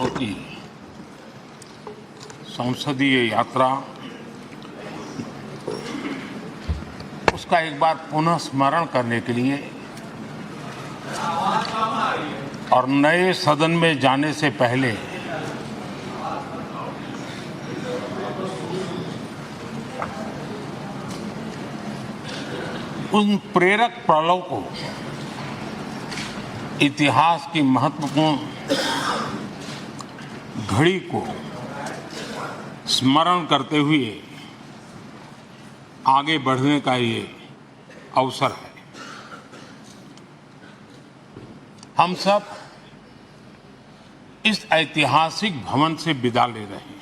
वर्षों की संसदीय यात्रा, उसका एक बार पुनः स्मरण करने के लिए और नए सदन में जाने से पहले उन प्रेरक पलों को, इतिहास की महत्वपूर्ण घड़ी को स्मरण करते हुए आगे बढ़ने का ये अवसर है। हम सब इस ऐतिहासिक भवन से विदा ले रहे हैं।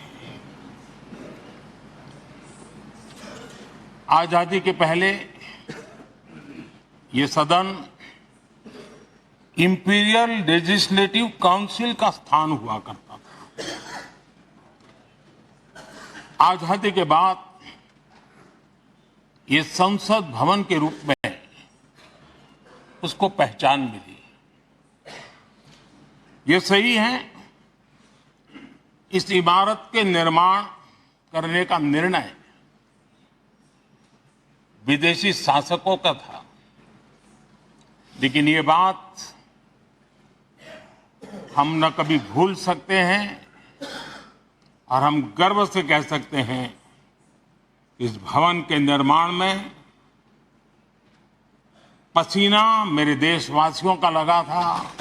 आजादी के पहले ये सदन इंपीरियल लेजिस्लेटिव काउंसिल का स्थान हुआ करता था। आजादी के बाद ये संसद भवन के रूप में उसको पहचान मिली। ये सही है, इस इमारत के निर्माण करने का निर्णय विदेशी शासकों का था, लेकिन ये बात हम न कभी भूल सकते हैं और हम गर्व से कह सकते हैं इस भवन के निर्माण में पसीना मेरे देशवासियों का लगा था,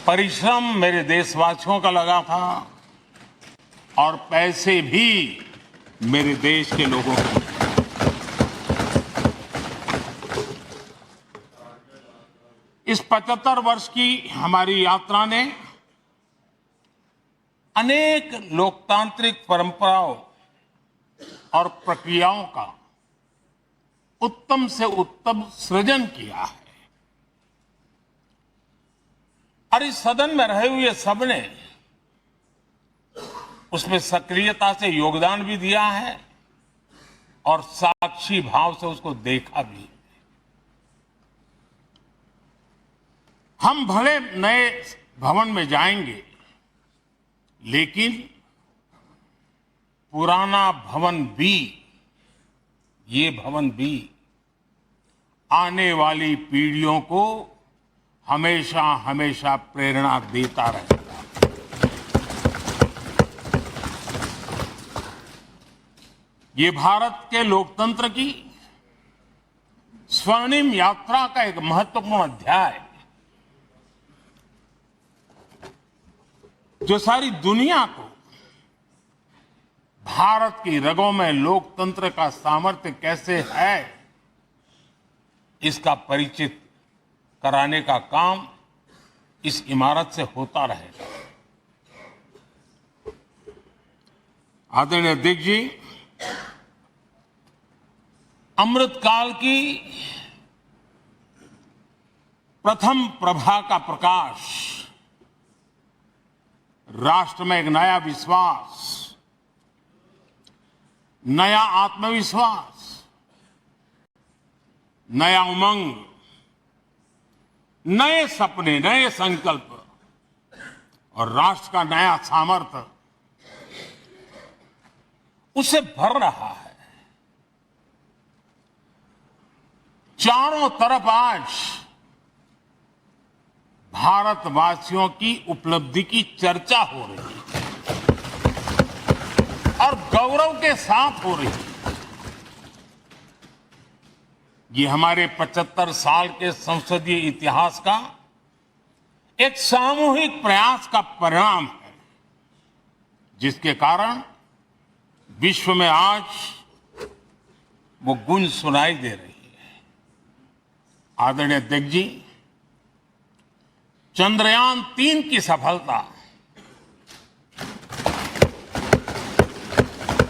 परिश्रम मेरे देशवासियों का लगा था और पैसे भी मेरे देश के लोगों के। इस 75 वर्ष की हमारी यात्रा ने अनेक लोकतांत्रिक परंपराओं और प्रक्रियाओं का उत्तम से उत्तम सृजन किया है और इस सदन में रहे हुए सबने उसमें सक्रियता से योगदान भी दिया है और साक्षी भाव से उसको देखा भी। हम भले नए भवन में जाएंगे, लेकिन पुराना भवन भी, ये भवन भी आने वाली पीढ़ियों को हमेशा हमेशा प्रेरणा देता रहेगा। ये भारत के लोकतंत्र की स्वर्णिम यात्रा का एक महत्वपूर्ण अध्याय, जो सारी दुनिया को भारत की रगों में लोकतंत्र का सामर्थ्य कैसे है, इसका परिचित कराने का काम इस इमारत से होता रहेगा। आदरणीय अध्यक्ष जी, अमृतकाल की प्रथम प्रभा का प्रकाश राष्ट्र में एक नया विश्वास, नया आत्मविश्वास, नया उमंग, नए सपने, नए संकल्प और राष्ट्र का नया सामर्थ्य उसे भर रहा है। चारों तरफ आज भारतवासियों की उपलब्धि की चर्चा हो रही है और गौरव के साथ हो रही है। ये हमारे 75 साल के संसदीय इतिहास का एक सामूहिक प्रयास का परिणाम है, जिसके कारण विश्व में आज वो गूंज सुनाई दे रही है। आदरणीय अध्यक्ष जी, चंद्रयान 3 की सफलता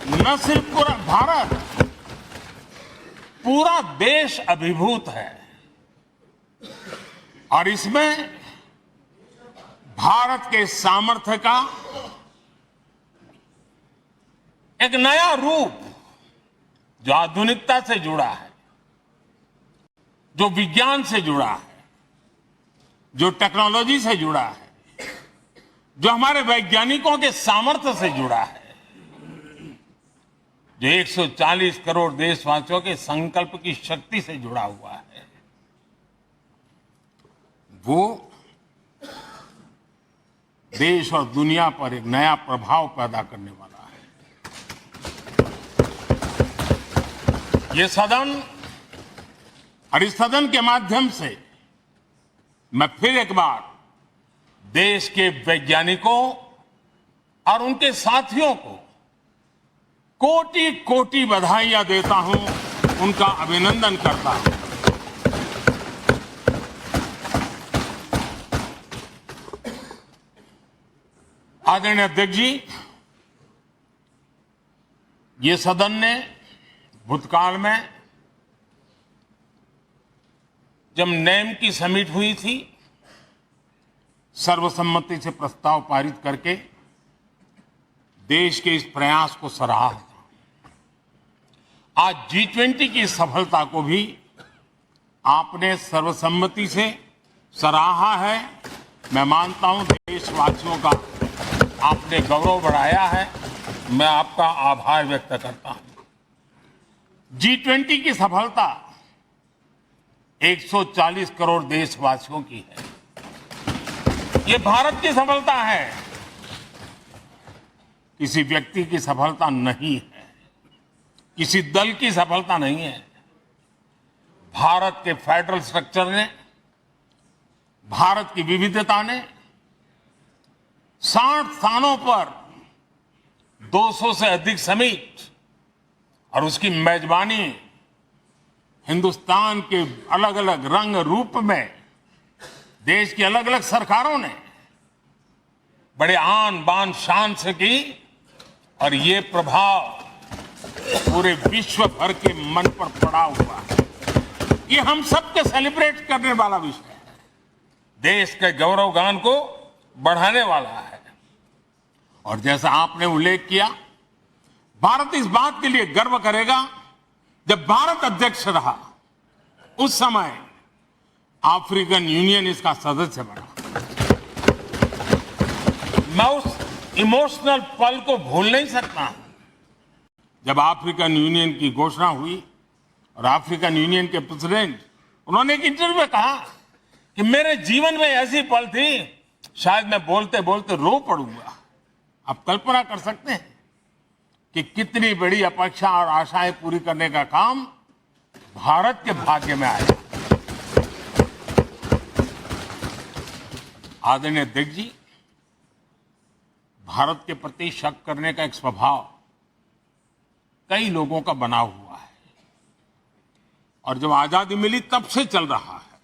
न सिर्फ पूरा भारत, पूरा देश अभिभूत है और इसमें भारत के सामर्थ्य का एक नया रूप, जो आधुनिकता से जुड़ा है, जो विज्ञान से जुड़ा है, जो टेक्नोलॉजी से जुड़ा है, जो हमारे वैज्ञानिकों के सामर्थ्य से जुड़ा है, जो 140 करोड़ देशवासियों के संकल्प की शक्ति से जुड़ा हुआ है, वो देश और दुनिया पर एक नया प्रभाव पैदा करने वाला है। ये सदन और इस सदन के माध्यम से मैं फिर एक बार देश के वैज्ञानिकों और उनके साथियों को कोटि कोटि बधाइयां देता हूं, उनका अभिनंदन करता हूं। आदरणीय अध्यक्ष जी, ये सदन ने भूतकाल में जब नेम की समिट हुई थी, सर्वसम्मति से प्रस्ताव पारित करके देश के इस प्रयास को सराहा था। आज G20 की सफलता को भी आपने सर्वसम्मति से सराहा है। मैं मानता हूं देशवासियों का आपने गौरव बढ़ाया है। मैं आपका आभार व्यक्त करता हूं। G20 की सफलता 140 करोड़ देशवासियों की है। ये भारत की सफलता है, किसी व्यक्ति की सफलता नहीं है, किसी दल की सफलता नहीं है। भारत के फेडरल स्ट्रक्चर ने, भारत की विविधता ने 60 स्थानों पर 200 से अधिक समिट और उसकी मेजबानी हिंदुस्तान के अलग अलग रंग रूप में देश की अलग अलग सरकारों ने बड़े आन बान शान से की, और ये प्रभाव पूरे विश्व भर के मन पर पड़ा हुआ है। ये हम सबके सेलिब्रेट करने वाला विषय है, देश के गौरवगान को बढ़ाने वाला है। और जैसा आपने उल्लेख किया, भारत इस बात के लिए गर्व करेगा, जब भारत अध्यक्ष रहा उस समय अफ्रीकन यूनियन इसका सदस्य बना। मैं उस इमोशनल पल को भूल नहीं सकता जब अफ्रीकन यूनियन की घोषणा हुई और अफ्रीकन यूनियन के प्रेसिडेंट, उन्होंने एक इंटरव्यू में कहा कि मेरे जीवन में ऐसी पल थी, शायद मैं बोलते बोलते रो पड़ूंगा। आप कल्पना कर सकते हैं कि कितनी बड़ी अपेक्षा और आशाएं पूरी करने का काम भारत के भाग्य में आया। आदरणीय अध्यक्ष जी, भारत के प्रति शक करने का एक स्वभाव कई लोगों का बना हुआ है, और जब आजादी मिली तब से चल रहा है।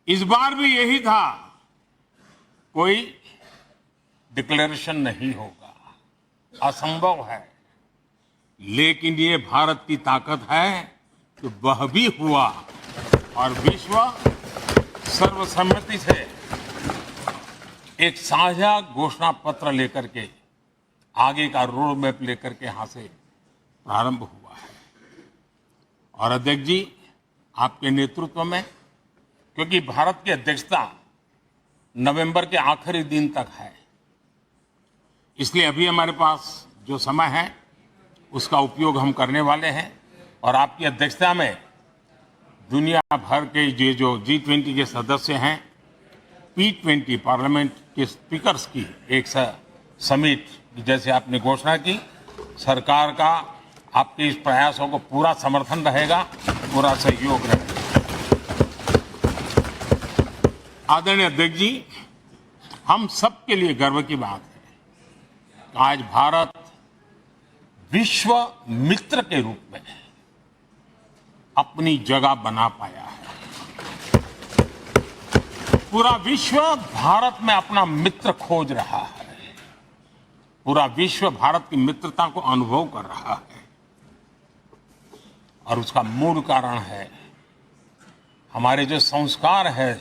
इस बार भी यही था, कोई डिक्लेरेशन नहीं होगा, असंभव है। लेकिन ये भारत की ताकत है कि वह भी हुआ, और विश्व सर्वसम्मति से एक साझा घोषणा पत्र लेकर के, आगे का रोड मैप लेकर के यहां से प्रारंभ हुआ है। और अध्यक्ष जी, आपके नेतृत्व में, क्योंकि भारत की अध्यक्षता नवंबर के आखिरी दिन तक है, इसलिए अभी हमारे पास जो समय है उसका उपयोग हम करने वाले हैं। और आपकी अध्यक्षता में दुनिया भर के ये जो G20 के सदस्य हैं, P20 पार्लियामेंट के स्पीकर्स की एक समिट जैसे आपने घोषणा की, सरकार का आपके इस प्रयासों को पूरा समर्थन रहेगा, पूरा सहयोग रहेगा। आदरणीय अध्यक्ष जी, हम सबके लिए गर्व की बात है कि आज भारत विश्व मित्र के रूप में अपनी जगह बना पाया है। पूरा विश्व भारत में अपना मित्र खोज रहा है, पूरा विश्व भारत की मित्रता को अनुभव कर रहा है, और उसका मूल कारण है हमारे जो संस्कार है,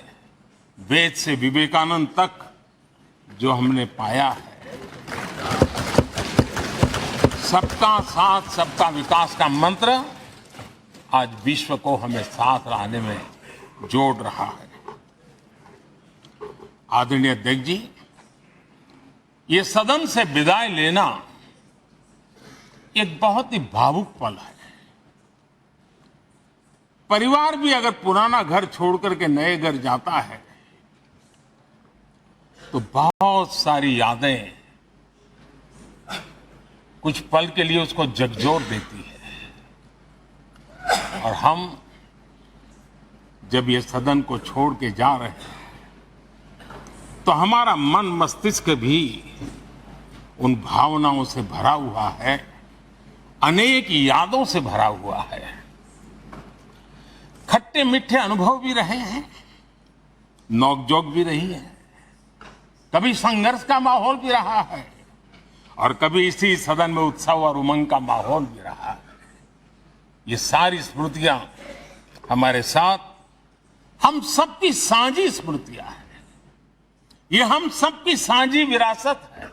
वेद से विवेकानंद तक जो हमने पाया है। सबका साथ सबका विकास का मंत्र आज विश्व को हमें साथ लाने में जोड़ रहा है। आदरणीय अध्यक्ष जी, ये सदन से विदाई लेना एक बहुत ही भावुक पल है। परिवार भी अगर पुराना घर छोड़कर के नए घर जाता है तो बहुत सारी यादें कुछ पल के लिए उसको झकझोर देती है। और हम जब ये सदन को छोड़ के जा रहे हैं तो हमारा मन मस्तिष्क भी उन भावनाओं से भरा हुआ है, अनेक यादों से भरा हुआ है। खट्टे मीठे अनुभव भी रहे हैं, नोकझोंक भी रही है, कभी संघर्ष का माहौल भी रहा है और कभी इसी सदन में उत्सव और उमंग का माहौल भी रहा है। ये सारी स्मृतियां हमारे साथ हम सबकी साझी स्मृतियां हैं, ये हम सबकी साझी विरासत है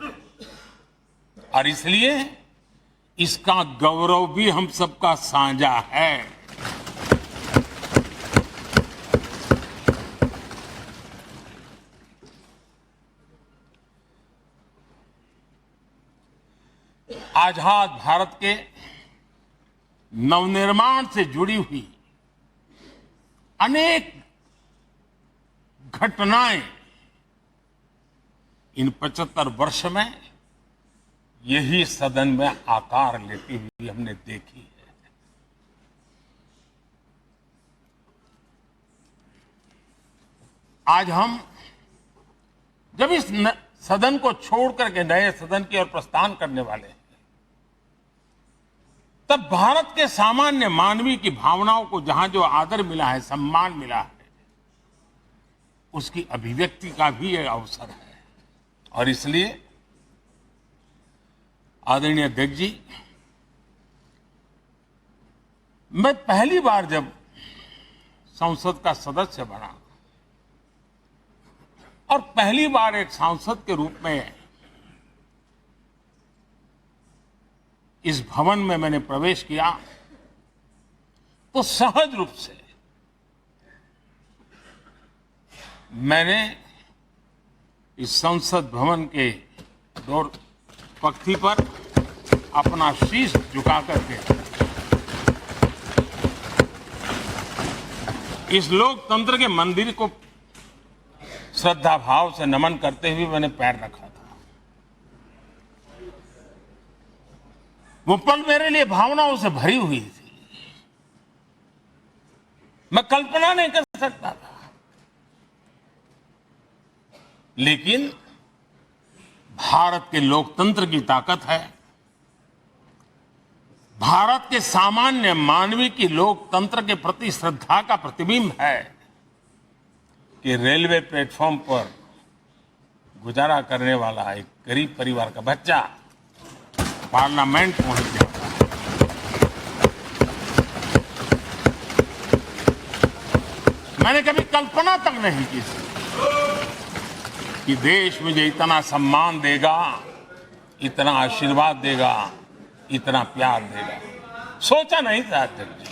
और इसलिए इसका गौरव भी हम सबका साझा है। आजाद भारत के नवनिर्माण से जुड़ी हुई अनेक घटनाएं इन 75 वर्ष में यही सदन में आकार लेती हुई हमने देखी है। आज हम जब इस सदन को छोड़ करके नए सदन की ओर प्रस्थान करने वाले हैं, तब भारत के सामान्य मानवीय की भावनाओं को जहां जो आदर मिला है, सम्मान मिला है, उसकी अभिव्यक्ति का भी यह अवसर है। और इसलिए आदरणीय अध्यक्ष जी, मैं पहली बार जब संसद का सदस्य बना और पहली बार एक सांसद के रूप में इस भवन में मैंने प्रवेश किया तो सहज रूप से मैंने इस संसद भवन के डोर पक्ति पर अपना शीश झुका करके इस लोकतंत्र के मंदिर को श्रद्धा भाव से नमन करते हुए मैंने पैर रखा था। वो पल मेरे लिए भावनाओं से भरी हुई थी, मैं कल्पना नहीं कर सकता था। लेकिन भारत के लोकतंत्र की ताकत है, भारत के सामान्य मानवीय की लोकतंत्र के प्रति श्रद्धा का प्रतिबिंब है कि रेलवे प्लेटफॉर्म पर गुजारा करने वाला एक गरीब परिवार का बच्चा पार्लियामेंट पहुंच जाता है। मैंने कभी कल्पना तक नहीं की कि देश मुझे इतना सम्मान देगा, इतना आशीर्वाद देगा, इतना प्यार देगा। सोचा नहीं था अध्यक्ष जी।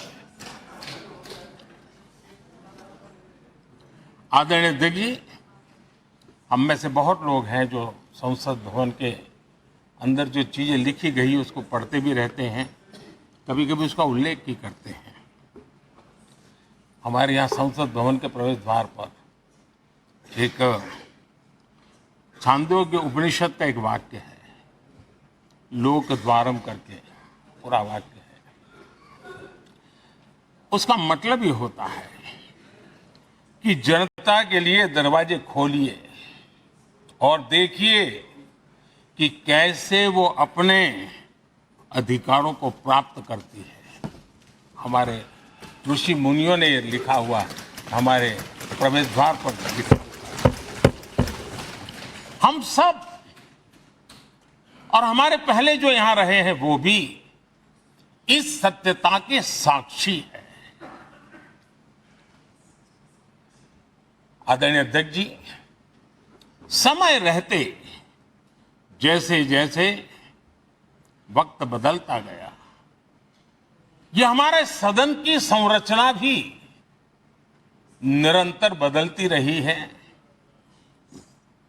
आदरणीय अध्यक्ष जी, हम में से बहुत लोग हैं जो संसद भवन के अंदर जो चीजें लिखी गई उसको पढ़ते भी रहते हैं, कभी कभी उसका उल्लेख भी करते हैं। हमारे यहाँ संसद भवन के प्रवेश द्वार पर एक छांदोग्य उपनिषद का एक वाक्य है, लोक द्वारम करके पूरा वाक्य है। उसका मतलब ये होता है कि जनता के लिए दरवाजे खोलिए और देखिए कि कैसे वो अपने अधिकारों को प्राप्त करती है। हमारे ऋषि मुनियों ने ये लिखा हुआ हमारे प्रवेश द्वार पर लिखा हुआ। हम सब और हमारे पहले जो यहां रहे हैं वो भी इस सत्यता के साक्षी है। आदरणीय अध्यक्ष जी, समय रहते जैसे जैसे वक्त बदलता गया, ये हमारे सदन की संरचना भी निरंतर बदलती रही है।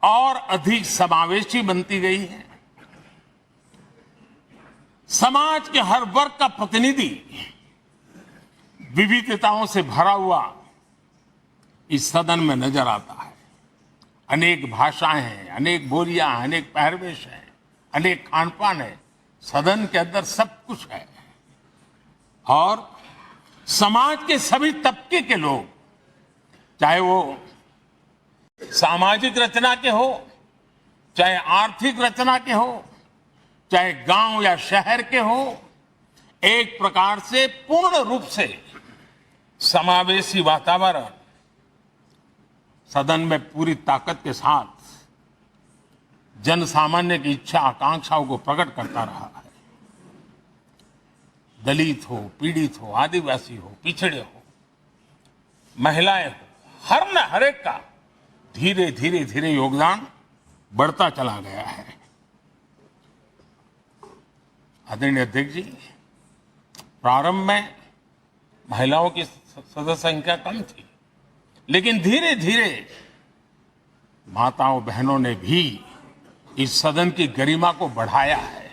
और अधिक समावेशी बनती गई है। समाज के हर वर्ग का प्रतिनिधि विविधताओं से भरा हुआ इस सदन में नजर आता है। अनेक भाषाएं हैं, अनेक बोलियां हैं, अनेक पहरवेश हैं, अनेक खानपान है। सदन के अंदर सब कुछ है और समाज के सभी तबके के लोग, चाहे वो सामाजिक रचना के हो, चाहे आर्थिक रचना के हो, चाहे गांव या शहर के हो, एक प्रकार से पूर्ण रूप से समावेशी वातावरण सदन में पूरी ताकत के साथ जन सामान्य की इच्छा आकांक्षाओं को प्रकट करता रहा है। दलित हो, पीड़ित हो, आदिवासी हो, पिछड़े हो, महिलाएं हो, हर एक का धीरे धीरे धीरे योगदान बढ़ता चला गया है। आदरणीय अध्यक्ष जी, प्रारंभ में महिलाओं की सदस्य संख्या कम थी, लेकिन धीरे धीरे माताओं बहनों ने भी इस सदन की गरिमा को बढ़ाया है।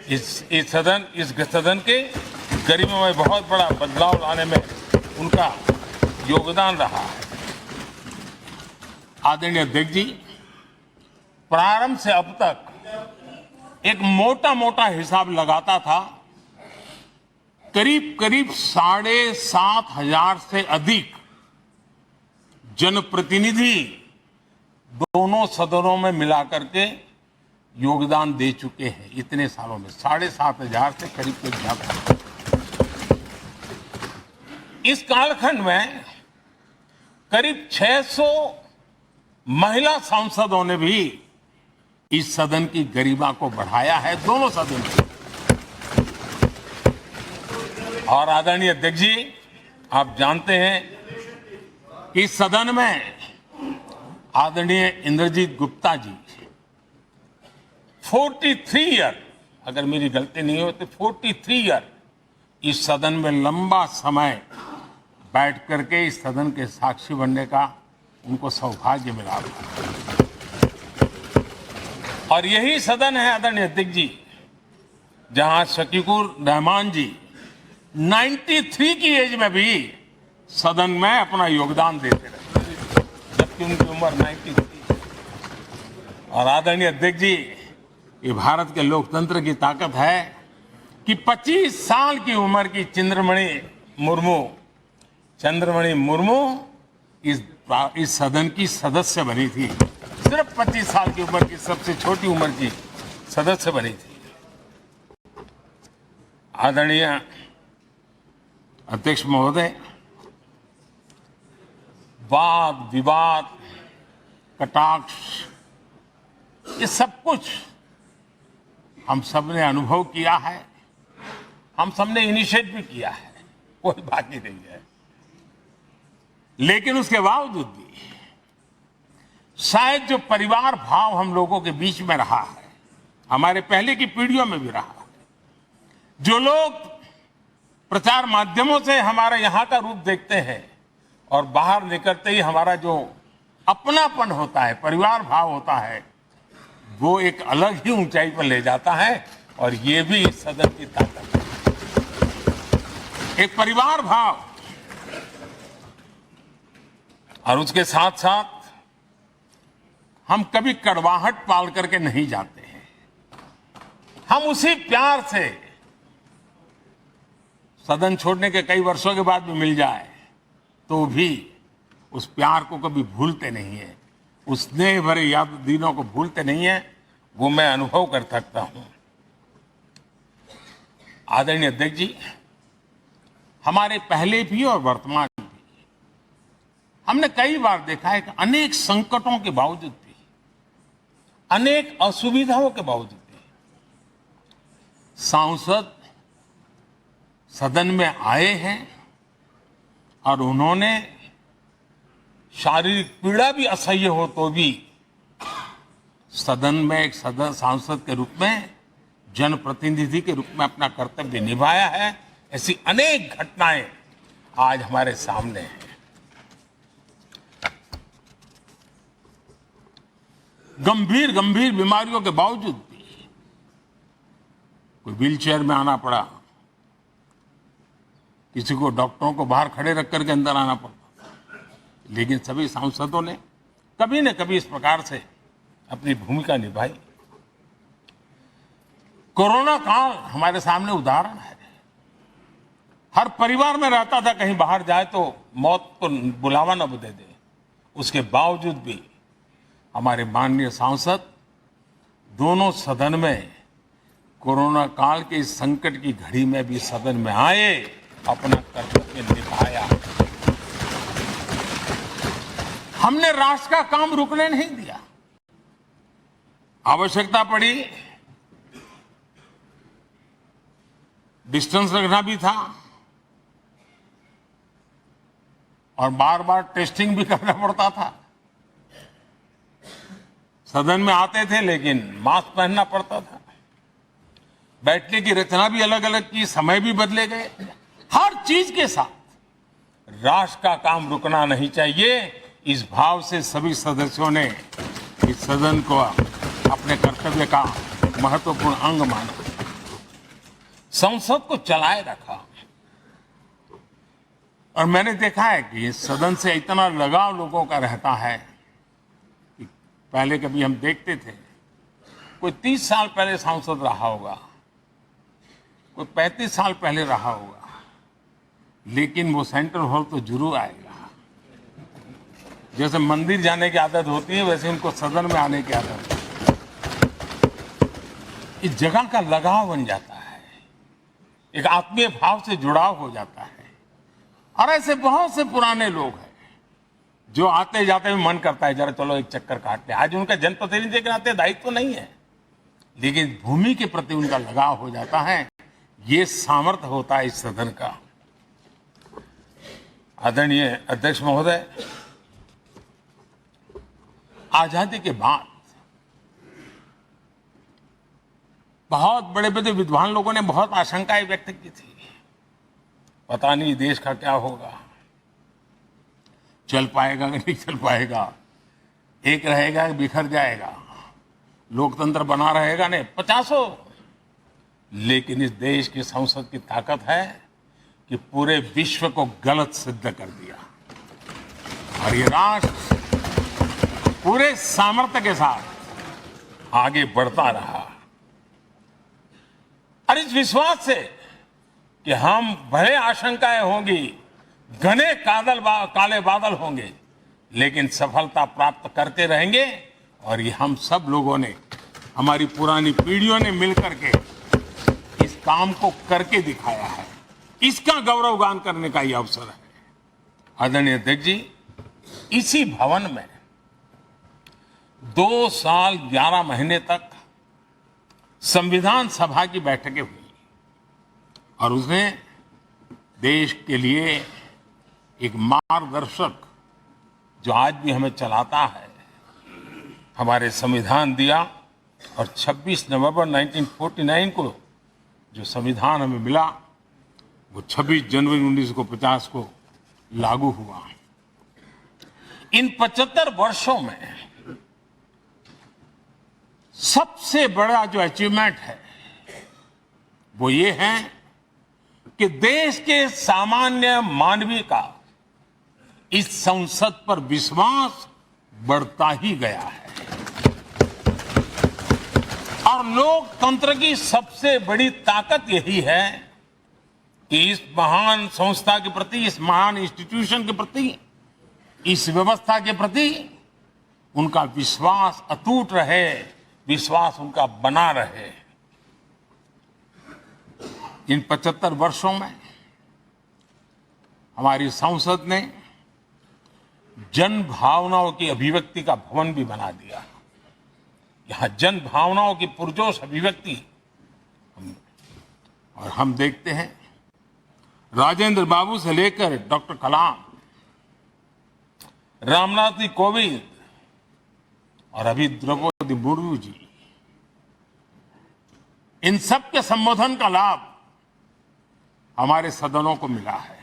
इस सदन के गरिमा में बहुत बड़ा बदलाव लाने में उनका योगदान रहा है। आदरणीय अध्यक्ष जी, प्रारंभ से अब तक एक मोटा हिसाब लगाता था, करीब 7,500 से अधिक जनप्रतिनिधि दोनों सदनों में मिलाकर के योगदान दे चुके हैं। इतने सालों में 7,500 से करीब ज्यादा। इस कालखंड में करीब 600 महिला सांसदों ने भी इस सदन की गरिमा को बढ़ाया है, दोनों सदन की। और आदरणीय अध्यक्ष जी, आप जानते हैं कि इस सदन में आदरणीय इंद्रजीत गुप्ता जी 43 ईयर, अगर मेरी गलती नहीं हो तो 43 ईयर इस सदन में लंबा समय बैठ करके इस सदन के साक्षी बनने का उनको सौभाग्य मिला। और यही सदन है आदरणीय अध्यक्ष जी, जहां शकीकुर रहमान जी 93 की एज में भी सदन में अपना योगदान देते रहे, जबकि उनकी उम्र 93। और आदरणीय अध्यक्ष जी, ये भारत के लोकतंत्र की ताकत है कि 25 साल की उम्र की चंद्रमणि मुर्मू इस सदन की सदस्य बनी थी। सिर्फ 25 साल की उम्र की, सबसे छोटी उम्र की सदस्य बनी थी। आदरणीय अध्यक्ष महोदय, वाद विवाद, कटाक्ष, ये सब कुछ हम सब ने अनुभव किया है, हम सब ने इनिशिएट भी किया है, कोई बाकी नहीं है। लेकिन उसके बावजूद भी शायद जो परिवार भाव हम लोगों के बीच में रहा है, हमारे पहले की पीढ़ियों में भी रहा है, जो लोग प्रचार माध्यमों से हमारे यहाँ का रूप देखते हैं और बाहर निकलते ही हमारा जो अपनापन होता है, परिवार भाव होता है, वो एक अलग ही ऊंचाई पर ले जाता है। और ये भी इस सदन की ताकत है, एक परिवार भाव। और उसके साथ साथ हम कभी कड़वाहट पाल करके नहीं जाते हैं। हम उसी प्यार से सदन छोड़ने के कई वर्षों के बाद भी मिल जाए तो भी उस प्यार को कभी भूलते नहीं है, उस स्नेह भरे याद दिनों को भूलते नहीं है। वो मैं अनुभव कर सकता हूं। आदरणीय अध्यक्ष जी, हमारे पहले भी और वर्तमान भी हमने कई बार देखा है कि अनेक संकटों के बावजूद भी, अनेक असुविधाओं के बावजूद भी सांसद सदन में आए हैं और उन्होंने शारीरिक पीड़ा भी असह्य हो तो भी सदन में एक सांसद के रूप में, जनप्रतिनिधि के रूप में अपना कर्तव्य निभाया है। ऐसी अनेक घटनाएं आज हमारे सामने हैं। गंभीर गंभीर बीमारियों के बावजूद भी कोई व्हीलचेयर में आना पड़ा, किसी को डॉक्टरों को बाहर खड़े रख करके अंदर आना पड़ता, लेकिन सभी सांसदों ने कभी न कभी इस प्रकार से अपनी भूमिका निभाई। कोरोना काल हमारे सामने उदाहरण है। हर परिवार में रहता था कहीं बाहर जाए तो मौत को बुलावा न दे दे, उसके बावजूद भी हमारे माननीय सांसद दोनों सदन में कोरोना काल के इस संकट की घड़ी में भी सदन में आए, अपना कर्तव्य निभाया। हमने राष्ट्र का काम रुकने नहीं दिया। आवश्यकता पड़ी, डिस्टेंस रखना भी था और बार बार टेस्टिंग भी करना पड़ता था। सदन में आते थे लेकिन मास्क पहनना पड़ता था। बैठने की रचना भी अलग अलग की, समय भी बदले गए। हर चीज के साथ राष्ट्र का काम रुकना नहीं चाहिए, इस भाव से सभी सदस्यों ने इस सदन को अपने कर्तव्य का महत्वपूर्ण अंग माना, संसद को चलाए रखा। और मैंने देखा है कि इस सदन से इतना लगाव लोगों का रहता है कि पहले कभी हम देखते थे कोई 30 साल पहले सांसद रहा होगा, कोई 35 साल पहले रहा होगा, लेकिन वो सेंट्रल हॉल तो जरूर आएगा। जैसे मंदिर जाने की आदत होती है वैसे इनको सदन में आने की आदत है। इस जगह का लगाव बन जाता है, एक आत्मीय भाव से जुड़ाव हो जाता है। और ऐसे बहुत से पुराने लोग हैं जो आते जाते में मन करता है जरा चलो एक चक्कर काटते। आज उनका जनप्रतिनिधि के नाते दायित्व तो नहीं है, लेकिन भूमि के प्रति उनका लगाव हो जाता है। ये सामर्थ्य होता है इस सदन का। आदरणीय अध्यक्ष महोदय, आजादी के बाद बहुत बड़े बड़े विद्वान लोगों ने बहुत आशंकाएं व्यक्त की थी, पता नहीं देश का क्या होगा, चल पाएगा कि नहीं चल पाएगा, एक रहेगा कि बिखर जाएगा, लोकतंत्र बना रहेगा नहीं, 50। लेकिन इस देश की संसद की ताकत है कि पूरे विश्व को गलत सिद्ध कर दिया और ये राष्ट्र पूरे सामर्थ्य के साथ आगे बढ़ता रहा। और इस विश्वास से कि हम भले आशंकाएं होंगी, घने काले बादल होंगे, लेकिन सफलता प्राप्त करते रहेंगे। और ये हम सब लोगों ने, हमारी पुरानी पीढ़ियों ने मिलकर के इस काम को करके दिखाया है, इसका गौरवगान करने का ये अवसर है। आदरणीय अध्यक्ष जी, इसी भवन में 2 साल 11 महीने तक संविधान सभा की बैठकें हुई और उसने देश के लिए एक मार्गदर्शक जो आज भी हमें चलाता है, हमारे संविधान दिया। और 26 नवंबर 1949 को जो संविधान हमें मिला वो 26 जनवरी 1950 को लागू हुआ। इन 75 वर्षों में सबसे बड़ा जो अचीवमेंट है वो ये है कि देश के सामान्य मानवी का इस संसद पर विश्वास बढ़ता ही गया है। और लोकतंत्र की सबसे बड़ी ताकत यही है कि इस महान संस्था के प्रति, इस महान इंस्टीट्यूशन के प्रति, इस व्यवस्था के प्रति उनका विश्वास अटूट रहे, विश्वास उनका बना रहे। इन 75 वर्षों में हमारी संसद ने जन भावनाओं की अभिव्यक्ति का भवन भी बना दिया। यहां जन भावनाओं की पुरजोश अभिव्यक्ति और हम देखते हैं राजेंद्र बाबू से लेकर डॉक्टर कलाम, रामनाथ जी कोविंद और अभी द्रौपदी मुर्मू जी, इन सब के संबोधन का लाभ हमारे सदनों को मिला है,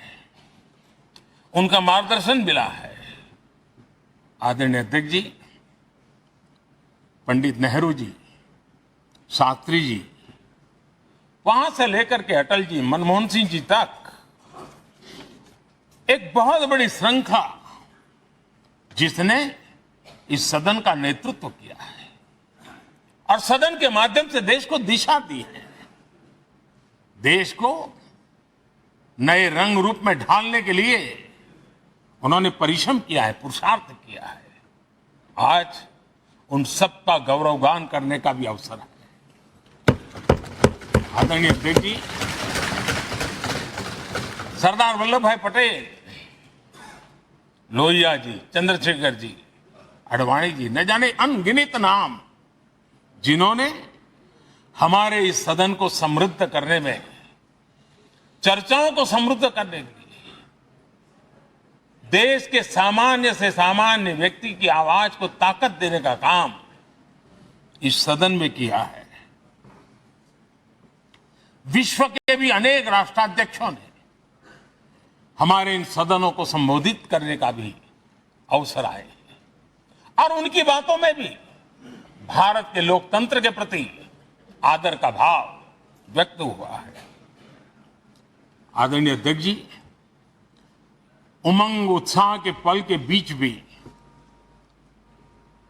उनका मार्गदर्शन मिला है। आदरणीय अध्यक्ष जी, पंडित नेहरू जी, शास्त्री जी, वहां से लेकर के अटल जी, मनमोहन सिंह जी तक एक बहुत बड़ी श्रृंखला जिसने इस सदन का नेतृत्व किया है और सदन के माध्यम से देश को दिशा दी है, देश को नए रंग रूप में ढालने के लिए उन्होंने परिश्रम किया है, पुरुषार्थ किया है। आज उन सबका गौरवगान करने का भी अवसर है। आदरणीय अध्यक्ष जी, सरदार वल्लभ भाई पटेल, लोहिया जी, चंद्रशेखर जी, आडवाणी जी, न जाने अनगिनत नाम जिन्होंने हमारे इस सदन को समृद्ध करने में, चर्चाओं को समृद्ध करने के लिए, देश के सामान्य से सामान्य व्यक्ति की आवाज को ताकत देने का काम इस सदन में किया है। विश्व के भी अनेक राष्ट्राध्यक्षों ने हमारे इन सदनों को संबोधित करने का भी अवसर आए और उनकी बातों में भी भारत के लोकतंत्र के प्रति आदर का भाव व्यक्त हुआ है। आदरणीय अध्यक्ष जी, उमंग उत्साह के पल के बीच भी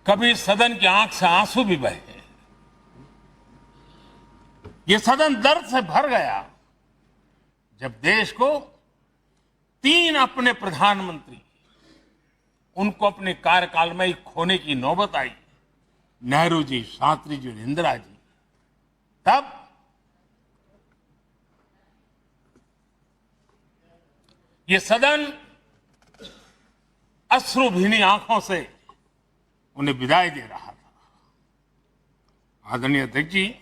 कभी सदन की आंख से आंसू भी बहे। ये सदन दर्द से भर गया जब देश को 3 अपने प्रधानमंत्री उनको अपने कार्यकाल में ही खोने की नौबत आई, नेहरू जी, शास्त्री जी और इंदिरा जी। तब ये सदन अश्रुभीनी आंखों से उन्हें विदाई दे रहा था। आदरणीय अध्यक्ष जी,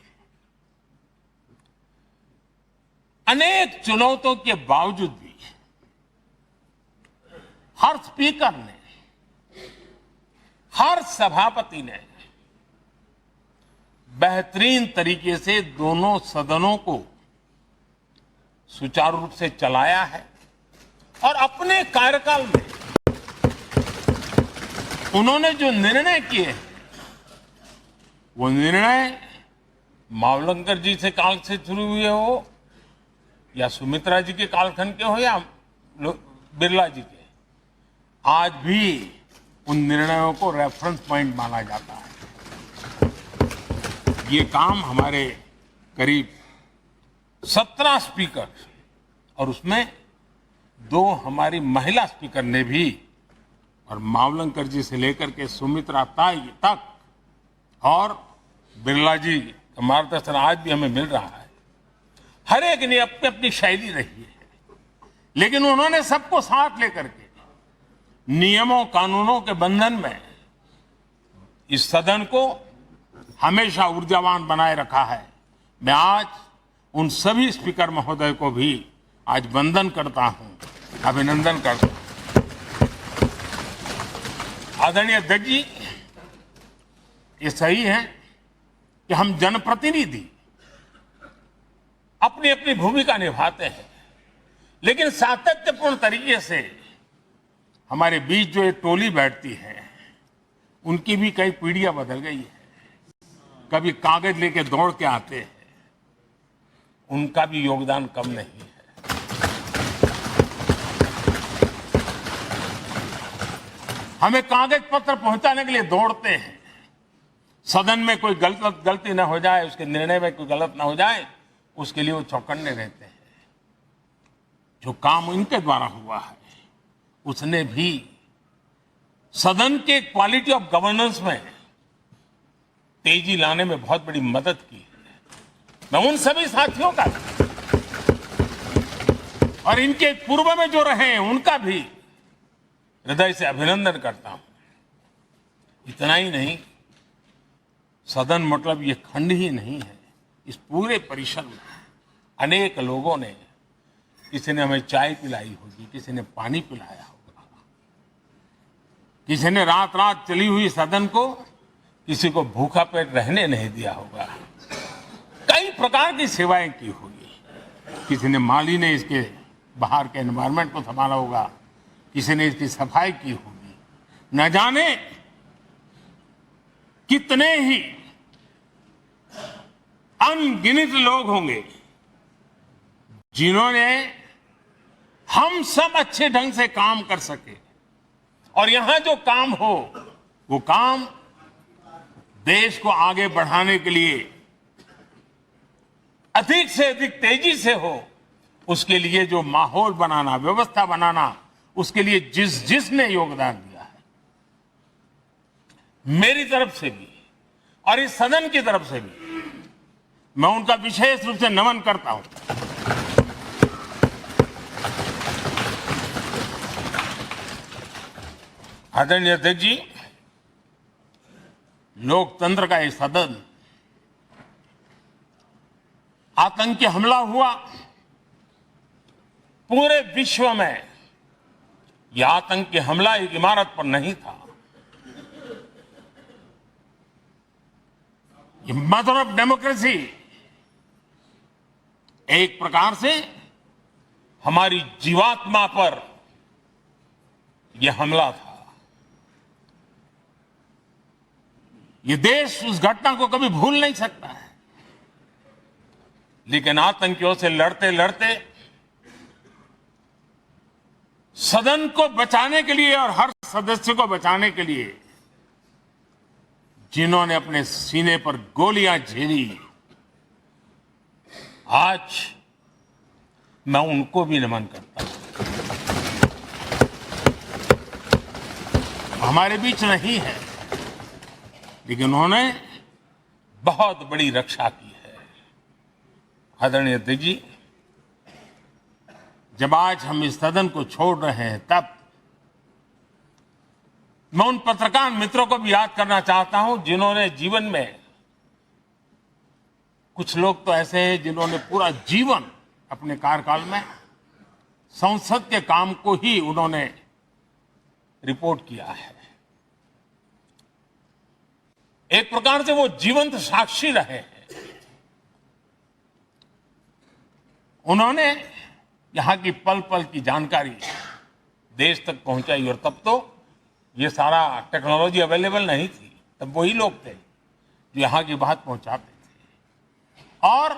अनेक चुनौतियों के बावजूद भी हर स्पीकर ने, हर सभापति ने बेहतरीन तरीके से दोनों सदनों को सुचारू रूप से चलाया है और अपने कार्यकाल में उन्होंने जो निर्णय किए वो निर्णय मावलंकर जी से काल से शुरू हुए हो या सुमित्रा जी के कालखंड के हो या बिरला जी के, आज भी उन निर्णयों को रेफरेंस पॉइंट माना जाता है। ये काम हमारे करीब 17 स्पीकर और उसमें 2 हमारी महिला स्पीकर ने भी, और मावलंकर जी से लेकर के सुमित्रा ताई तक और बिरला जी का मार्गदर्शन आज भी हमें मिल रहा है। हर एक ने अपनी अपनी शैली रही है, लेकिन उन्होंने सबको साथ लेकर के नियमों कानूनों के बंधन में इस सदन को हमेशा ऊर्जावान बनाए रखा है। मैं आज उन सभी स्पीकर महोदय को भी आज वंदन करता हूं, अभिनंदन करता हूं। आदरणीय अध्यक्ष जी, ये सही है कि हम जनप्रतिनिधि अपनी अपनी भूमिका निभाते हैं, लेकिन सातत्यपूर्ण तरीके से हमारे बीच जो एक टोली बैठती है उनकी भी कई पीढ़ियां बदल गई है। कभी कागज लेके दौड़ के आते हैं, उनका भी योगदान कम नहीं है। हमें कागज पत्र पहुंचाने के लिए दौड़ते हैं, सदन में कोई गलती ना हो जाए, उसके निर्णय में कोई गलत ना हो जाए, उसके लिए वो चौकन्ने रहते हैं। जो काम इनके द्वारा हुआ है उसने भी सदन के क्वालिटी ऑफ गवर्नेंस में तेजी लाने में बहुत बड़ी मदद की है। मैं उन सभी साथियों का और इनके पूर्व में जो रहे हैं उनका भी हृदय से अभिनंदन करता हूं। इतना ही नहीं, सदन मतलब ये खंड ही नहीं है, इस पूरे परिसर में अनेक लोगों ने, किसी ने हमें चाय पिलाई होगी, किसी ने पानी पिलाया होगा, किसी ने रात रात चली हुई सदन को किसी को भूखा पेट रहने नहीं दिया होगा। कई प्रकार की सेवाएं की होगी। किसी ने, माली ने इसके बाहर के एनवायरनमेंट को संभाला होगा, किसी ने इसकी सफाई की होगी। न जाने कितने ही अनगिनत लोग होंगे जिन्होंने हम सब अच्छे ढंग से काम कर सके और यहां जो काम हो वो काम देश को आगे बढ़ाने के लिए अधिक से अधिक तेजी से हो, उसके लिए जो माहौल बनाना, व्यवस्था बनाना, उसके लिए जिसने योगदान दिया है, मेरी तरफ से भी और इस सदन की तरफ से भी मैं उनका विशेष रूप से नमन करता हूं। आदरणीय अध्यक्ष जी, लोकतंत्र का ये सदन, आतंकी हमला हुआ, पूरे विश्व में यह आतंकी हमला एक इमारत पर नहीं था, ये मदर ऑफ डेमोक्रेसी एक प्रकार से हमारी जीवात्मा पर यह हमला था। ये देश उस घटना को कभी भूल नहीं सकता है, लेकिन आतंकियों से लड़ते लड़ते सदन को बचाने के लिए और हर सदस्य को बचाने के लिए जिन्होंने अपने सीने पर गोलियां झेली, आज मैं उनको भी नमन करता हूं। हमारे बीच नहीं है, लेकिन उन्होंने बहुत बड़ी रक्षा की है। आदरणीय अध्यक्ष जी, जब आज हम इस सदन को छोड़ रहे हैं, तब मैं उन पत्रकार मित्रों को भी याद करना चाहता हूं जिन्होंने जीवन में, कुछ लोग तो ऐसे हैं जिन्होंने पूरा जीवन अपने कार्यकाल में संसद के काम को ही उन्होंने रिपोर्ट किया है। एक प्रकार से वो जीवंत साक्षी रहे हैं। उन्होंने यहां की पल पल की जानकारी देश तक पहुंचाई, और तब तो ये सारा टेक्नोलॉजी अवेलेबल नहीं थी। तब वही लोग थे जो यहां की बात पहुंचाते थे, और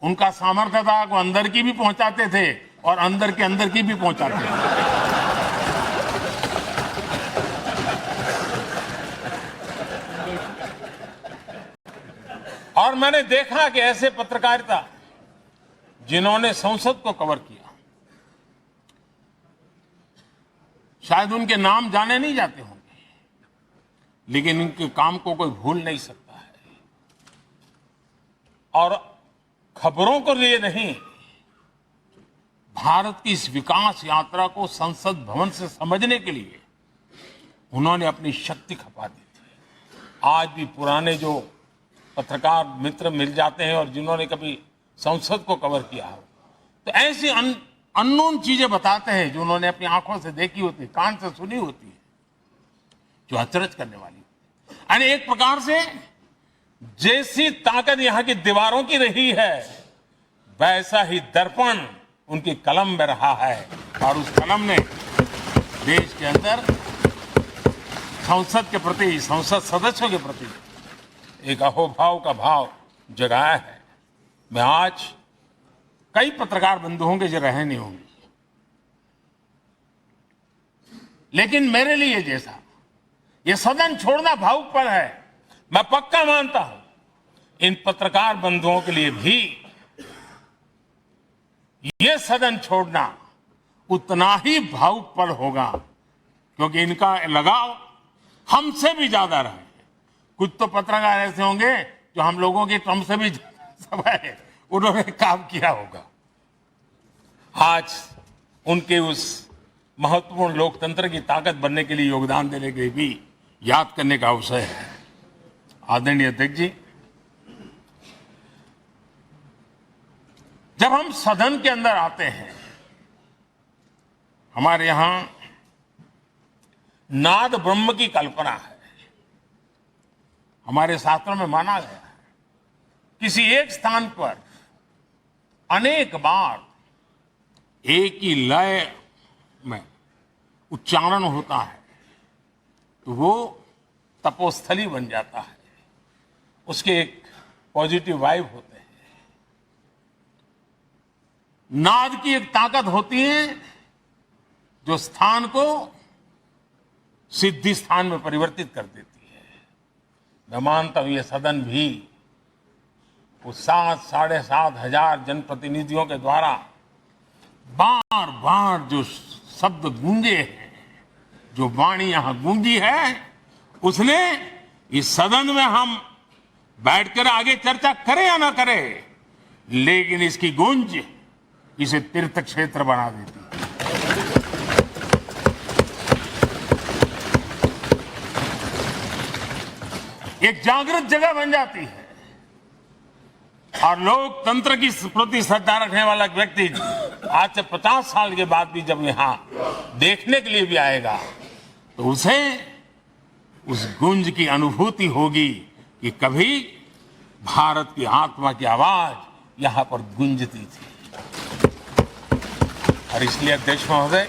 उनका सामर्थ्य था वो अंदर की भी पहुंचाते थे और अंदर की भी पहुंचाते थे। और मैंने देखा कि ऐसे पत्रकारिता जिन्होंने संसद को कवर किया, शायद उनके नाम जाने नहीं जाते होंगे, लेकिन इनके काम को कोई भूल नहीं सकता है। और खबरों को लिए नहीं, भारत की इस विकास यात्रा को संसद भवन से समझने के लिए उन्होंने अपनी शक्ति खपा दी थी। आज भी पुराने जो पत्रकार मित्र मिल जाते हैं और जिन्होंने कभी संसद को कवर किया हो, तो ऐसी अननोन चीजें बताते हैं जो उन्होंने अपनी आंखों से देखी होती है, कान से सुनी होती है, जो अचरज करने वाली होती है। यानी एक प्रकार से जैसी ताकत यहां की दीवारों की रही है, वैसा ही दर्पण उनकी कलम में रहा है, और उस कलम ने देश के अंदर संसद के प्रति, संसद सदस्यों के प्रति एक अहोभाव का भाव जगाया है। मैं आज, कई पत्रकार बंधु होंगे जो रहे नहीं होंगे, लेकिन मेरे लिए जैसा ये सदन छोड़ना भावुक पल है, मैं पक्का मानता हूं इन पत्रकार बंधुओं के लिए भी ये सदन छोड़ना उतना ही भावुक पल होगा, क्योंकि इनका लगाव हमसे भी ज्यादा रहे। कुछ तो पत्रकार ऐसे होंगे जो हम लोगों की टर्म से भी है, उन्होंने काम किया होगा। आज उनके उस महत्वपूर्ण लोकतंत्र की ताकत बनने के लिए, योगदान देने के लिए भी याद करने का अवसर है। आदरणीय अध्यक्ष जी, जब हम सदन के अंदर आते हैं, हमारे यहां नाद ब्रह्म की कल्पना है। हमारे शास्त्रों में माना गया है किसी एक स्थान पर अनेक बार एक ही लय में उच्चारण होता है तो वो तपोस्थली बन जाता है, उसके एक पॉजिटिव वाइब होते हैं। नाद की एक ताकत होती है जो स्थान को सिद्धि स्थान में परिवर्तित कर देती है। मैं मानता हूं ये सदन भी उस 7-7.5 हजार जनप्रतिनिधियों के द्वारा बार बार जो शब्द गूंजे हैं, जो वाणी यहां गूंजी है, उसने इस सदन में हम बैठकर आगे चर्चा करें या ना करें, लेकिन इसकी गूंज इसे तीर्थ क्षेत्र बना देती है। एक जागृत जगह बन जाती है और लोकतंत्र की प्रति श्रद्धा रखने वाला व्यक्ति आज से 50 साल के बाद भी जब यहां देखने के लिए भी आएगा तो उसे उस गूंज की अनुभूति होगी कि कभी भारत की आत्मा की आवाज यहां पर गूंजती थी। और इसलिए अध्यक्ष महोदय,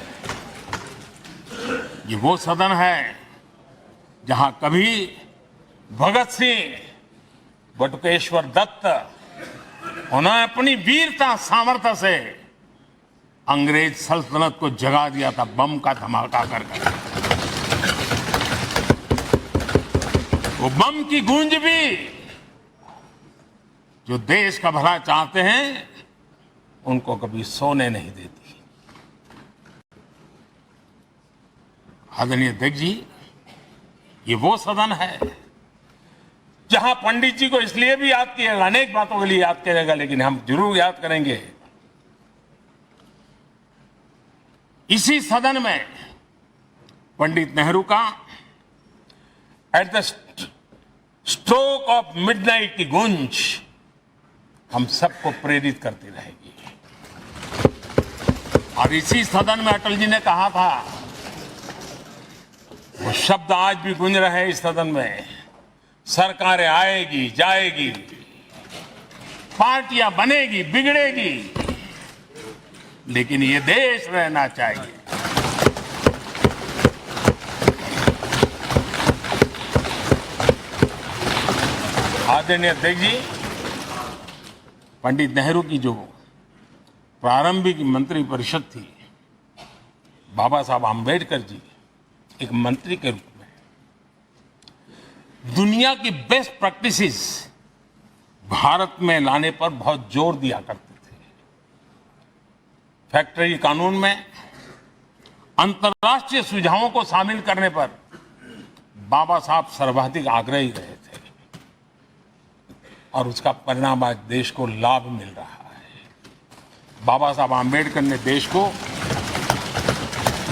ये वो सदन है जहां कभी भगत सिंह, बटुकेश्वर दत्त, उन्होंने अपनी वीरता सामर्थ्य से अंग्रेज सल्तनत को जगा दिया था बम का धमाका करके। वो बम की गूंज भी जो देश का भला चाहते हैं उनको कभी सोने नहीं देती। आदरणीय अध्यक्ष जी, ये वो सदन है जहां पंडित जी को इसलिए भी याद किएगा, अनेक बातों के लिए याद करेगा, लेकिन हम जरूर याद करेंगे इसी सदन में पंडित नेहरू का at the stroke of midnight की गूंज हम सबको प्रेरित करती रहेगी। और इसी सदन में अटल जी ने कहा था, वो शब्द आज भी गूंज रहे हैं इस सदन में, सरकारें आएगी जाएगी, पार्टियां बनेगी बिगड़ेगी, लेकिन ये देश रहना चाहिए। आदरणीय अध्यक्ष जी, पंडित नेहरू की जो प्रारंभिक मंत्री परिषद थी, बाबा साहब आम्बेडकर जी एक मंत्री के रूप में दुनिया की बेस्ट प्रैक्टिसेस भारत में लाने पर बहुत जोर दिया करते थे। फैक्ट्री कानून में अंतर्राष्ट्रीय सुझावों को शामिल करने पर बाबा साहब सर्वाधिक आग्रही रहे थे और उसका परिणाम आज देश को लाभ मिल रहा है। बाबा साहब आम्बेडकर ने देश को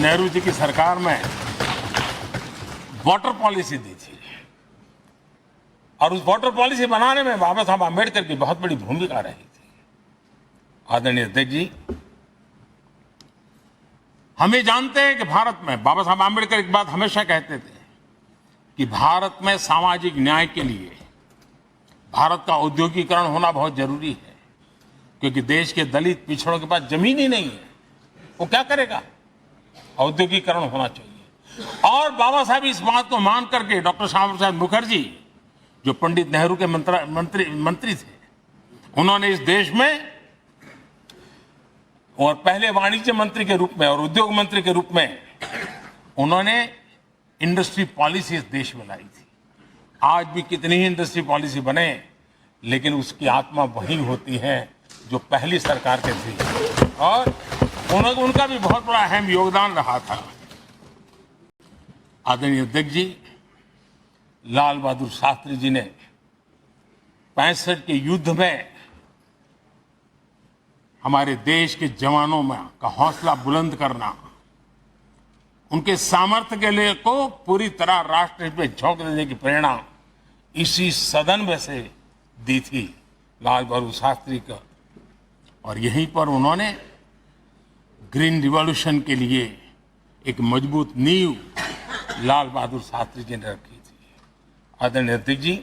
नेहरू जी की सरकार में वाटर पॉलिसी दी थी और उस वाटर पॉलिसी बनाने में बाबा साहब आम्बेडकर की बहुत बड़ी भूमिका रही थी। आदरणीय अध्यक्ष जी, हम ये जानते हैं कि भारत में बाबा साहब आम्बेडकर एक बात हमेशा कहते थे कि भारत में सामाजिक न्याय के लिए भारत का औद्योगिकरण होना बहुत जरूरी है, क्योंकि देश के दलित पिछड़ों के पास जमीन ही नहीं है, वो क्या करेगा? औद्योगिकरण होना चाहिए। और बाबा साहब इस बात को मान करके डॉक्टर श्यामा प्रसाद मुखर्जी, जो पंडित नेहरू के मंत्री थे, उन्होंने इस देश में और पहले वाणिज्य मंत्री के रूप में और उद्योग मंत्री के रूप में उन्होंने इंडस्ट्री पॉलिसी इस देश में लाई थी। आज भी कितनी ही इंडस्ट्री पॉलिसी बने, लेकिन उसकी आत्मा वही होती है जो पहली सरकार के थी और उनका भी बहुत बड़ा अहम योगदान रहा था। आदरणीय अध्यक्ष जी, लाल बहादुर शास्त्री जी ने 65 के युद्ध में हमारे देश के जवानों में का हौसला बुलंद करना, उनके सामर्थ्य के लिए को पूरी तरह राष्ट्र में झोंक देने की प्रेरणा इसी सदन में से दी थी लाल बहादुर शास्त्री का। और यहीं पर उन्होंने ग्रीन रिवॉल्यूशन के लिए एक मजबूत नींव लाल बहादुर शास्त्री जी ने रखी थी। आदरणीय अध्यक्ष जी,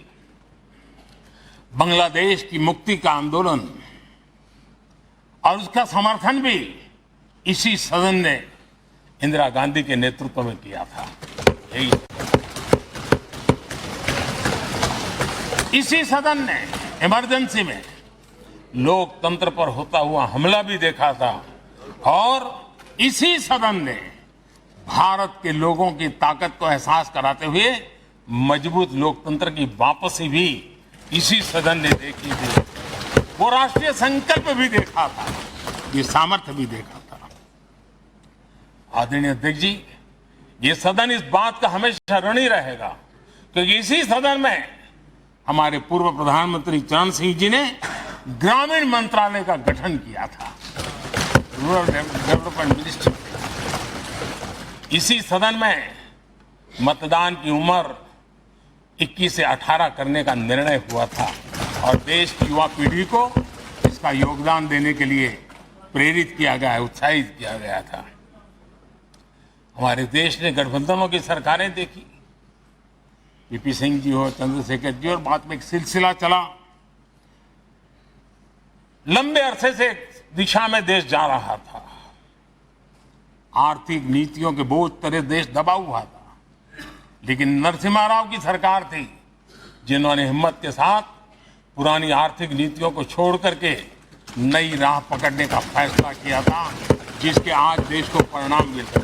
बांग्लादेश की मुक्ति का आंदोलन और उसका समर्थन भी इसी सदन ने इंदिरा गांधी के नेतृत्व में किया था। इसी सदन ने इमरजेंसी में लोकतंत्र पर होता हुआ हमला भी देखा था और इसी सदन ने भारत के लोगों की ताकत को एहसास कराते हुए मजबूत लोकतंत्र की वापसी भी इसी सदन ने देखी थी। वो राष्ट्रीय संकल्प भी देखा था, ये सामर्थ्य भी देखा था। आदरणीय अध्यक्ष जी, ये सदन इस बात का हमेशा ऋणी रहेगा क्योंकि इसी सदन में हमारे पूर्व प्रधानमंत्री चरण सिंह जी ने ग्रामीण मंत्रालय का गठन किया था, रूरल डेवलपमेंट मिनिस्ट्री। इसी सदन में मतदान की उम्र 21 से 18 करने का निर्णय हुआ था और देश की युवा पीढ़ी को इसका योगदान देने के लिए प्रेरित किया गया, उत्साहित किया गया था। हमारे देश ने गठबंधनों की सरकारें देखी, वीपी सिंह जी हो, चंद्रशेखर जी, और बाद में एक सिलसिला चला। लंबे अरसे से दिशा में देश जा रहा था, आर्थिक नीतियों के बोझ तले देश दबा हुआ था, लेकिन नरसिम्हा राव की सरकार थी जिन्होंने हिम्मत के साथ पुरानी आर्थिक नीतियों को छोड़ करके नई राह पकड़ने का फैसला किया था, जिसके आज देश को परिणाम मिल रहे।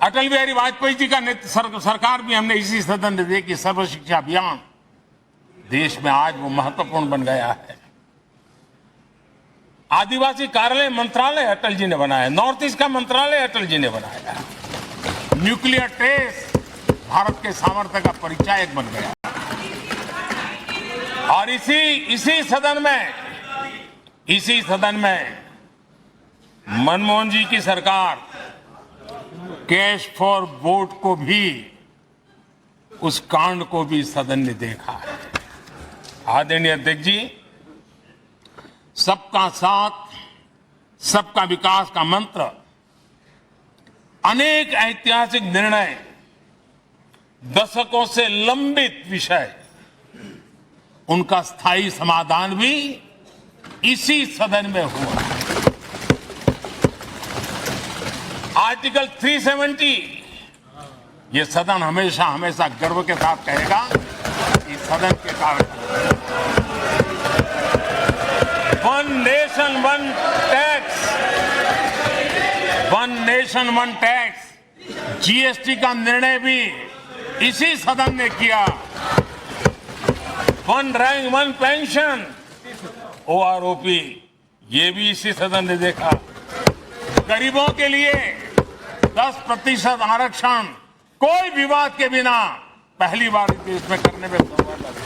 अटल बिहारी वाजपेयी जी का सरकार भी हमने इसी सदन में देखी। सर्व शिक्षा अभियान देश में आज वो महत्वपूर्ण बन गया है। आदिवासी कार्यालय मंत्रालय अटल जी ने बनाया, नॉर्थ ईस्ट का मंत्रालय अटल जी ने बनाया। न्यूक्लियर टेस्ट भारत के सामर्थ्य का परिचायक बन गया। और इसी सदन में मनमोहन जी की सरकार कैश फॉर वोट को भी, उस कांड को भी सदन ने देखा है। आदरणीय अध्यक्ष जी, सबका साथ सबका विकास का मंत्र, अनेक ऐतिहासिक निर्णय, दशकों से लंबित विषय, उनका स्थायी समाधान भी इसी सदन में हुआ। आर्टिकल 370, ये सदन हमेशा हमेशा गर्व के साथ कहेगा, इस सदन के कारण one nation one tax, one nation one tax, GST का निर्णय भी इसी सदन ने किया। One rank one pension, OROP, ये भी इसी सदन ने देखा। गरीबों के लिए 10% आरक्षण कोई विवाद के बिना पहली बार देश में करने में सफलता मिली।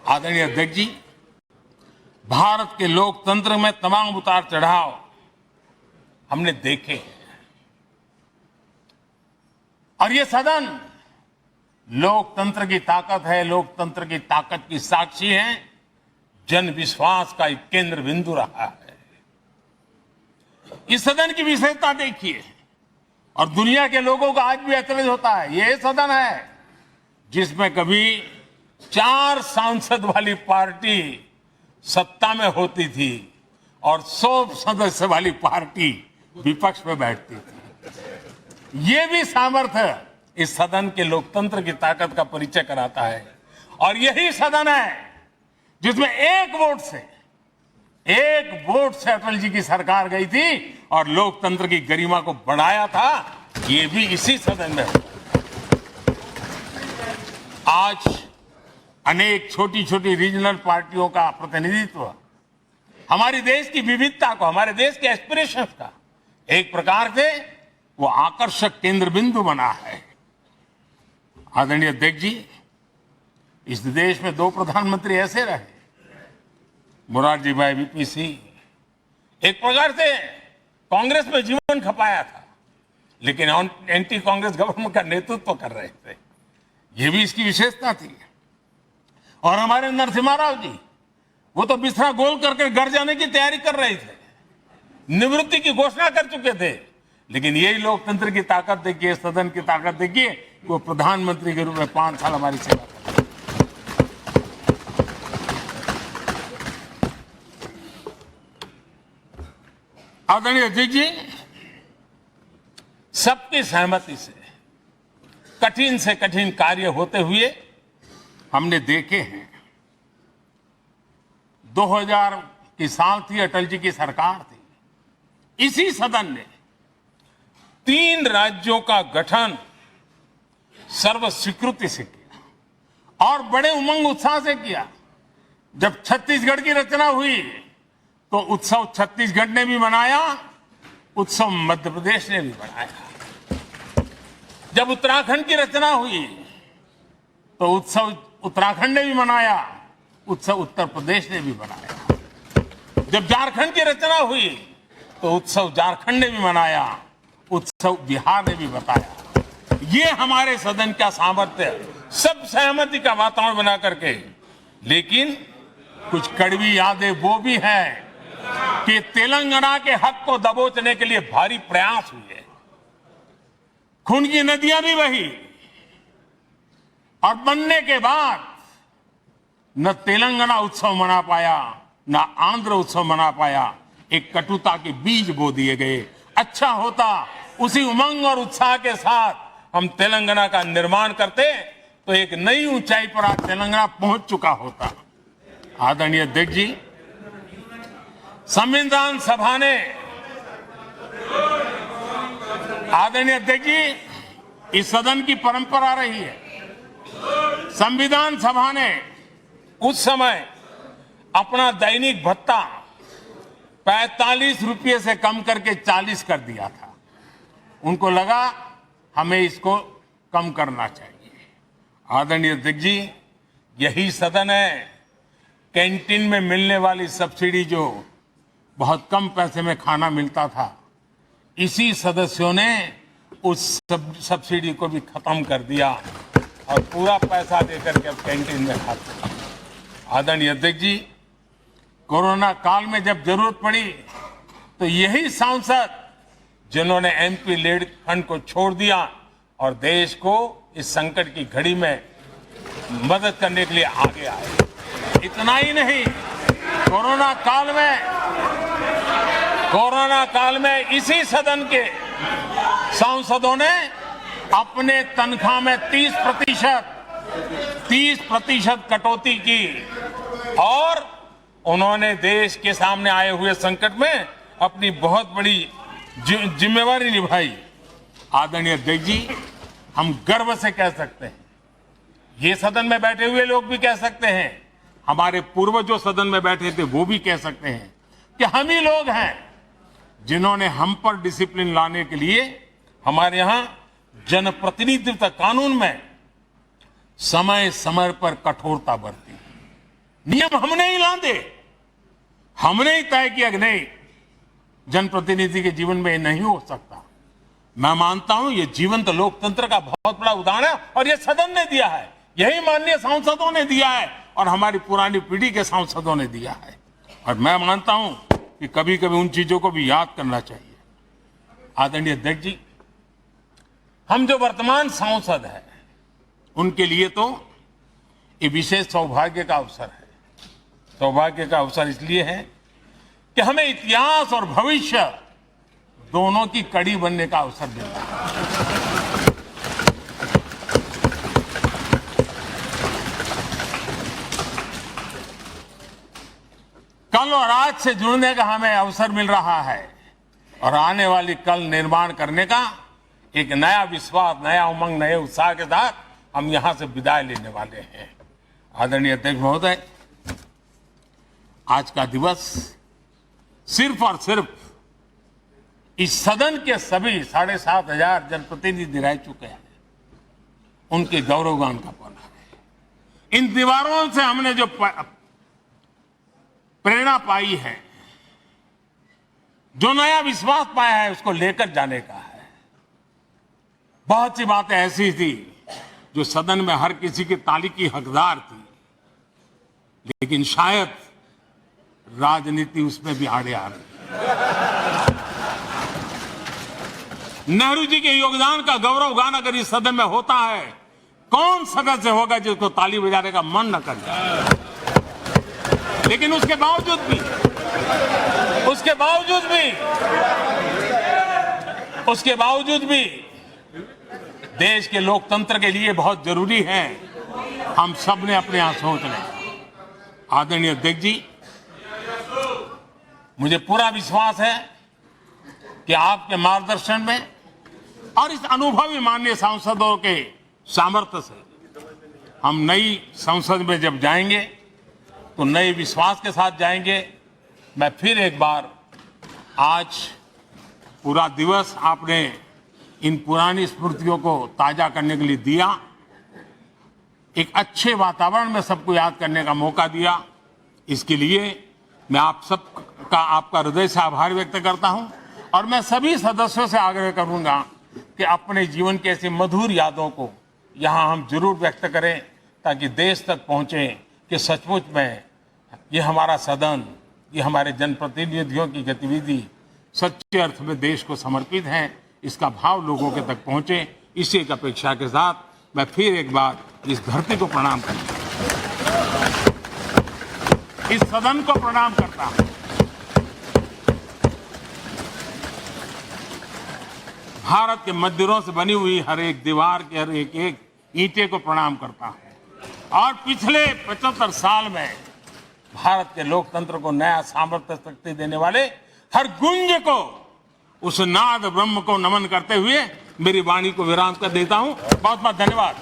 आदरणीय अध्यक्ष जी, भारत के लोकतंत्र में तमाम उतार चढ़ाव हमने देखे और ये सदन लोकतंत्र की ताकत है, लोकतंत्र की ताकत की साक्षी है, जन विश्वास का एक केंद्र बिंदु रहा है। इस सदन की विशेषता देखिए और दुनिया के लोगों का आज भी आश्चर्य होता है। यह सदन है जिसमें कभी 4 सांसद वाली पार्टी सत्ता में होती थी और 100 सदस्य वाली पार्टी विपक्ष में बैठती थी। ये भी सामर्थ्य इस सदन के लोकतंत्र की ताकत का परिचय कराता है। और यही सदन है जिसमें एक वोट से अटल जी की सरकार गई थी और लोकतंत्र की गरिमा को बढ़ाया था। ये भी इसी सदन में हुआ। आज अनेक छोटी छोटी रीजनल पार्टियों का प्रतिनिधित्व हमारे देश की विविधता को, हमारे देश के एस्पिरेशंस का एक प्रकार से वो आकर्षक केंद्र बिंदु बना है। आदरणीय अध्यक्ष जी, इस देश में 2 प्रधानमंत्री ऐसे रहे, मोरारजी भाई, वीपी सिंह। एक प्रकार से कांग्रेस में जीवन खपाया था, लेकिन एंटी कांग्रेस गवर्नमेंट का नेतृत्व कर रहे थे। ये भी इसकी विशेषता थी। और हमारे नरसिम्हा राव जी, वो तो बिस्तरा गोल करके घर जाने की तैयारी कर रहे थे, निवृत्ति की घोषणा कर चुके थे। लेकिन यही लोकतंत्र की ताकत देखिए, सदन की ताकत देखिए, वो प्रधानमंत्री के रूप में 5 साल हमारी सेवा कर। आदरणीय अध्यक्ष जी, सबकी सहमति से कठिन से कठिन कार्य होते हुए हमने देखे हैं। 2000 की साल थी, अटल जी की सरकार थी। इसी सदन ने 3 राज्यों का गठन सर्व स्वीकृति से किया और बड़े उमंग उत्साह से किया। जब छत्तीसगढ़ की रचना हुई तो उत्सव छत्तीसगढ़ ने भी मनाया, उत्सव मध्य प्रदेश ने भी मनाया। जब उत्तराखंड की रचना हुई तो उत्सव उत्तराखंड ने भी मनाया, उत्सव उत्तर प्रदेश ने भी मनाया। जब झारखंड की रचना हुई तो उत्सव झारखंड ने भी मनाया, उत्सव बिहार ने भी बताया। ये हमारे सदन का सामर्थ्य, सब सहमति का वातावरण बना करके। लेकिन कुछ कड़वी यादें वो भी हैं कि तेलंगाना के हक को दबोचने के लिए भारी प्रयास हुए, खून की नदियां भी बही और बनने के बाद न तेलंगाना उत्सव मना पाया, न आंध्र उत्सव मना पाया। एक कटुता के बीज बो दिए गए। अच्छा होता उसी उमंग और उत्साह के साथ हम तेलंगाना का निर्माण करते तो एक नई ऊंचाई पर आज तेलंगाना पहुंच चुका होता। आदरणीय अध्यक्ष जी, संविधान सभा ने, आदरणीय अध्यक्ष जी, इस सदन की परंपरा रही है। संविधान सभा ने उस समय अपना दैनिक भत्ता 45 रुपये से कम करके 40 कर दिया था। उनको लगा हमें इसको कम करना चाहिए। आदरणीय अध्यक्ष जी, यही सदन है कैंटीन में मिलने वाली सब्सिडी, जो बहुत कम पैसे में खाना मिलता था, इसी सदस्यों ने उस सब्सिडी को भी खत्म कर दिया और पूरा पैसा देकर के अब कैंटीन में खाते हैं। आदरणीय अध्यक्ष जी, कोरोना काल में जब जरूरत पड़ी तो यही सांसद जिन्होंने एमपी लेड फंड को छोड़ दिया और देश को इस संकट की घड़ी में मदद करने के लिए आगे आए। इतना ही नहीं, कोरोना काल में इसी सदन के सांसदों ने अपने तनख्वाह में 30% कटौती की और उन्होंने देश के सामने आए हुए संकट में अपनी बहुत बड़ी जिम्मेवारी निभाई। आदरणीय अध्यक्ष जी, हम गर्व से कह सकते हैं, ये सदन में बैठे हुए लोग भी कह सकते हैं, हमारे पूर्वज जो सदन में बैठे थे वो भी कह सकते हैं कि हम ही लोग हैं जिन्होंने हम पर डिसिप्लिन लाने के लिए हमारे यहां जनप्रतिनिधित्व कानून में समय समय पर कठोरता बरती। नियम हमने ही लादे, हमने ही तय किया कि नहीं, जनप्रतिनिधि के जीवन में ये नहीं हो सकता। मैं मानता हूं ये जीवंत लोकतंत्र का बहुत बड़ा उदाहरण है और ये सदन ने दिया है, यही माननीय सांसदों ने दिया है और हमारी पुरानी पीढ़ी के सांसदों ने दिया है। और मैं मानता हूं कि कभी कभी उन चीजों को भी याद करना चाहिए। आदरणीय अध्यक्ष जी, हम जो वर्तमान सांसद हैं उनके लिए तो ये विशेष सौभाग्य का अवसर है। सौभाग्य का अवसर इसलिए है कि हमें इतिहास और भविष्य दोनों की कड़ी बनने का अवसर मिल रहा है। कल और आज से जुड़ने का हमें अवसर मिल रहा है और आने वाली कल निर्माण करने का एक नया विश्वास, नया उमंग, नए उत्साह के साथ हम यहां से विदाई लेने वाले हैं। आदरणीय अध्यक्ष महोदय, आज का दिवस सिर्फ और सिर्फ इस सदन के सभी 7,500 जनप्रतिनिधि रह चुके हैं उनके गौरवगान का पल है। इन दीवारों से हमने जो प्रेरणा पाई है, जो नया विश्वास पाया है, उसको लेकर जाने का है। बहुत सी बातें ऐसी थी जो सदन में हर किसी की ताली की हकदार थी, लेकिन शायद राजनीति उसमें भी आड़े आ रही। नेहरू जी के योगदान का गौरवगान अगर इस सदन में होता है, कौन सदस्य होगा जिसको ताली बजाने का मन न कर जाए। लेकिन उसके बावजूद भी देश के लोकतंत्र के लिए बहुत जरूरी है हम सब ने अपने यहां सोच लें। आदरणीय अध्यक्ष जी, मुझे पूरा विश्वास है कि आपके मार्गदर्शन में और इस अनुभवी माननीय सांसदों के सामर्थ्य से हम नई संसद में जब जाएंगे तो नए विश्वास के साथ जाएंगे। मैं फिर एक बार आज पूरा दिवस आपने इन पुरानी स्मृतियों को ताजा करने के लिए दिया, एक अच्छे वातावरण में सबको याद करने का मौका दिया। इसके लिए मैं आप सबका आपका हृदय से आभार व्यक्त करता हूं और मैं सभी सदस्यों से आग्रह करूंगा कि अपने जीवन की ऐसी मधुर यादों को यहां हम जरूर व्यक्त करें ताकि देश तक पहुंचे कि सचमुच में ये हमारा सदन, ये हमारे जनप्रतिनिधियों की गतिविधि सच्चे अर्थ में देश को समर्पित है, इसका भाव लोगों के तक पहुंचे। इसी एक अपेक्षा के साथ मैं फिर एक बार इस धरती को प्रणाम करता हूं, इस सदन को प्रणाम करता हूं। भारत के मंदिरों से बनी हुई हर एक दीवार के हर एक एक ईंटे को प्रणाम करता हूं और पिछले 75 साल में भारत के लोकतंत्र को नया सामर्थ्य शक्ति देने वाले हर गुंज को, उस नाद ब्रह्म को नमन करते हुए मेरी वाणी को विराम कर देता हूं। बहुत बहुत धन्यवाद।